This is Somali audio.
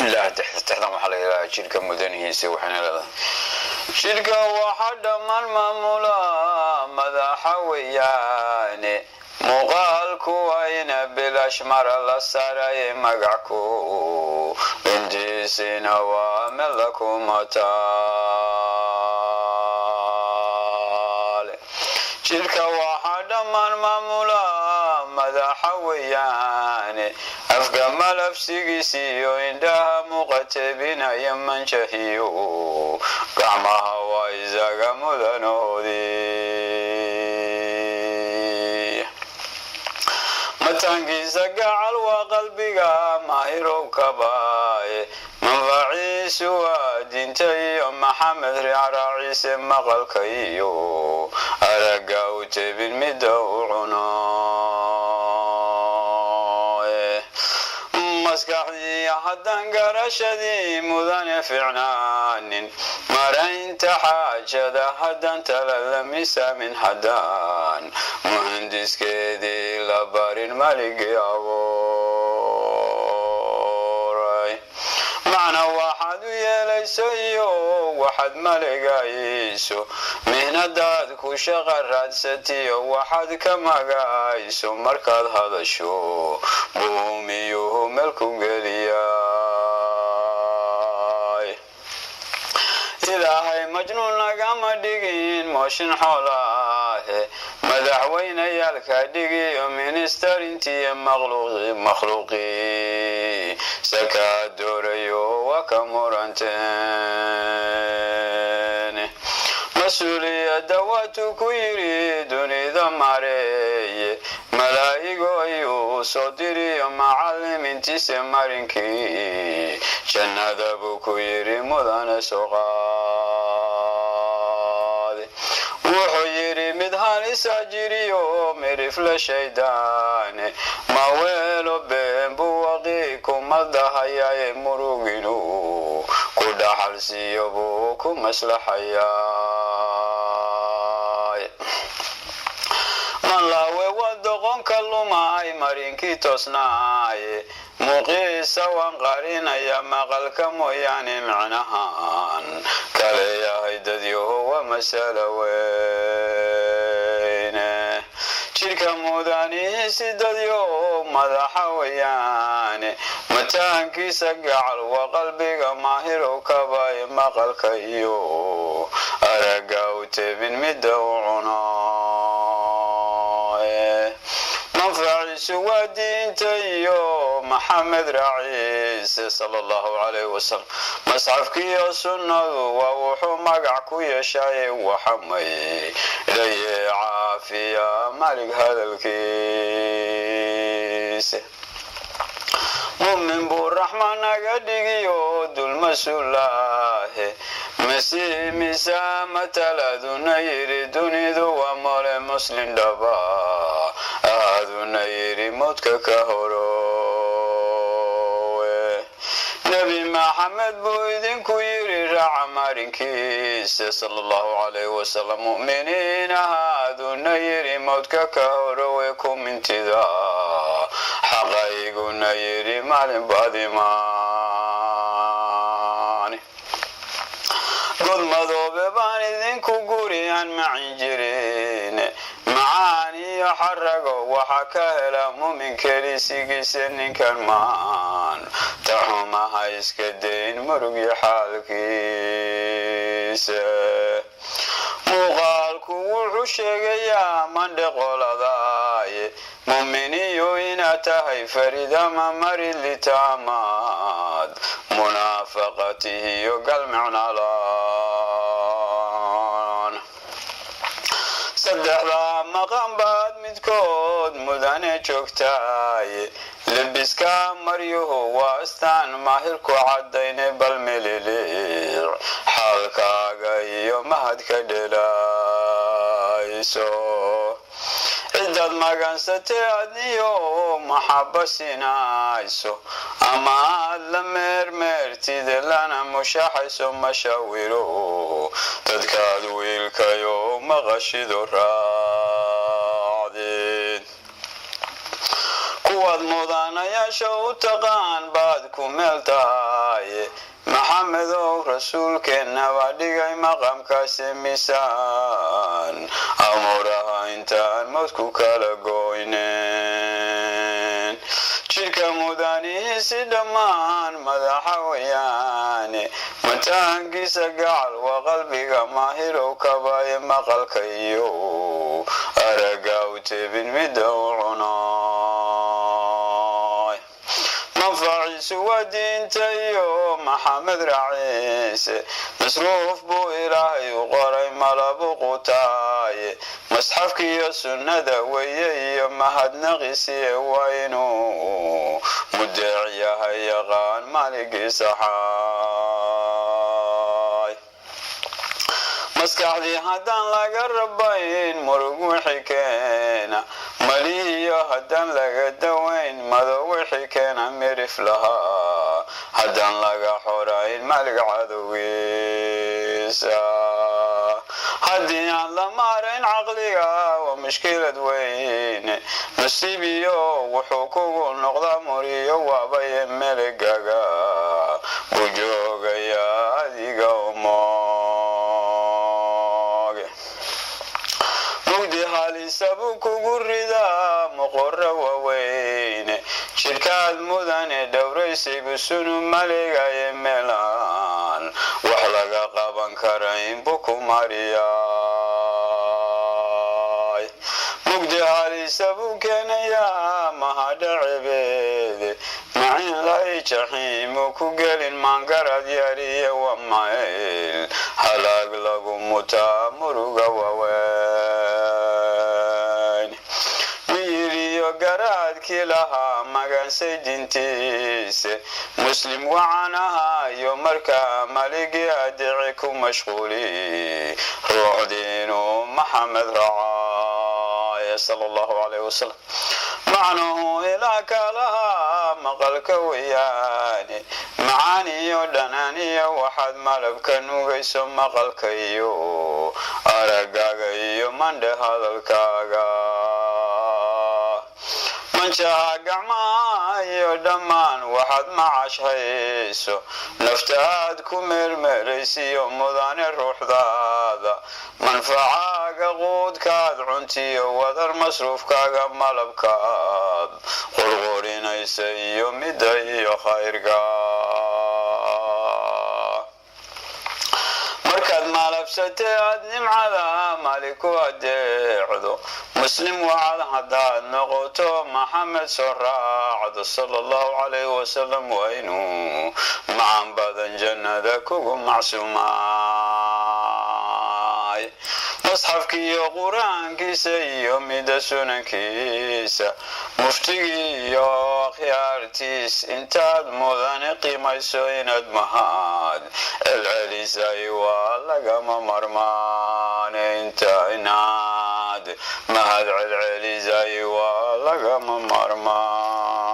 لا تحترم على شركة مدنية سوحنا لا شركة واحدة من معمولة ماذا حوياني مقال كوين بالأشمر للسراي مقعكو بنتي سينا وملكم متال شركة واحدة من معمولة ماذا حوياني أفقى ملفسي سيو عندها مقتبين يمن شهيو قعمها وإذا قمدنو دي متانكي سقع وقلبك ماهرو كباي منفعي سوى دينتي محمد رعيس مقل كيو أرقاو تبين مدوعنا مسكحي حدان قرشدي مذان فعنان مرين تحاجد حدان تللمسا من حدان مهندس كيدي لبارين ملك يابوراي معنى واحد يليسيو واحد ملك عيسو مهنة دادكو شغرات ستيو واحد كما قايسو مركز هذا الشو بوميو ملكو قلياي إلهي مجنون لقام ديقين موشن حولاه مدحوين يالك ديقي ومنستر انتي مخلوقي سكا دوريو وكمورانتين مسؤولية دواتك يريدني ذماري ملايقو يوصدري معلم انتي سمارنكي جنة ذبك يري مذان سوغادي وحيري مدهاني ساجريو مرفل شيداني ما ويلو بين بواقيكم مدهايا مروغينو كودا حلسيو بوكو مسلحياي من لاوي ودقون كلماي مرينكي توسناي مقيس وانقارين يا مغلك موياني معنهان كاليا هيدديو هو مسألة وين شركة موداني سيدديو مدحا وياني متانكي سقع وقلبك ماهر وكباي مغلك يو أرقاو تبين مدوعنا منفعي سوى دينتيو محمد رعيس صلى الله عليه وسلم مسعفك يا سنة ووحو مقعكو يا شاي وحمي لي عافية مالك هذا الكيس مؤمن بالرحمن قديو دول مسؤولاه مسي مسامة لذن يريدني ذو أمر مسلم دبا أذن يري موتك كهرو نبي محمد بويدن كويري رعمارين كيس صلى الله عليه وسلم مؤمنين هذن يري موتك كهرو ويكم انتذا حقايقنا يري معلم بادمان قد مذوب بان كوغوريان معي جرين معاني يحرقوا وحكى لهم من كريسي سن كرمان تحوما هايس كدين مرقي حالكيس مغالكو وحشيقيا من دقولداي مؤمنيو إنا تهي فريدا ممري اللي تاماد منافقته يقل معنالان صدق لا مقام بعد مدكود مداني جوكتاي لبسكا مريوه واستان ماهركو عدين بالمليلير حالكا غيو مهد كدلايسو عدد مغان ستعديو محبة سينايسو أما لمر مرتي دلانا مشاحيسو مشاويرو تدكاد ويلكيو مغشدو رادين kuwaad mudanayaasha u taqaan baad ku meel tahay maxamedow rasuulkeenna baa dhigay maqamkaasi miisaan amuuraha intaan mawdku kala goynen jidhka mudanihiisi dhammaan madaxa weeyaane mataankiisa gacal waa qalbiga maahirow kabaye maqalka iyo araga u tebin midda u cuno manfaciisu waa diinta iyo maxamed raciise masruuf buu ilaahay u qoray malabu qutaaye masxafkiiyo sunnada weeye iyo mahadnaqiisiye waa inuu mudeec yahay yaqaan maaligii saxaay maskaxdii haddaan laga rabayn murug wixii keena malihiyo haddaan laga dawayn madow wixii keena mirif lahaa haddaan laga xorayn malig cadowgiisa haddii aan la maarayn caqliga waa mushkilad weyne nasiibiyo wuxuu kugu noqdaa muriyo waabaye melegaga buu joogayaa adiga umooge mugdi halisa buu kugu ridaa muqora waaweyne shirkaad mudane dhowraysigu sunu malegaye meelaan wax laga qaban karayn buu ku mariyaay mugdi halisa buu keenayaa mahadhacebeede macin lay jaxiimu ku gelin maangarad yariye waa mayl halaag lagu mutaa muruga waaweyn miyiriyo garaadkii lahaa magansay dintiise muslim wacan ahaayo markaa maligii adici ku mashquuli ruuxdiinu maxamed racaaye sala allahu calayh wasalam macnuhu ilaa kalahaa maqalka weeyaane macaaniyo dhanaaniyo waxaad malabka nugayso maqalka iyo aragaaga iyo mandhe hadalkaaga manjaha gacmaha iyo dhammaan waxaad macashayso naftaad ku meelmeelaysiyo mudane ruuxdaada manfacaaga quudkaad cuntiyo wadar masruufkaaga malabkaad qurqurinaysa iyo midda iyo khayrga markaad maalabsatee aad nimcada malik ku adeecdo muslim wacad haddaad noqoto maxamed soo raacdo sala allahu calayh wasalam waa inuu macan badan jannada kugu macsuumaay masxafkiiyo qur-aankiisa iyo midda sunankiisa muftigii iyo akhyaartiis intaad mudane qiimayso inaad mahad celcelisay waa lagama marmaane inta inaad mahad celcelisay waa lagama marmaan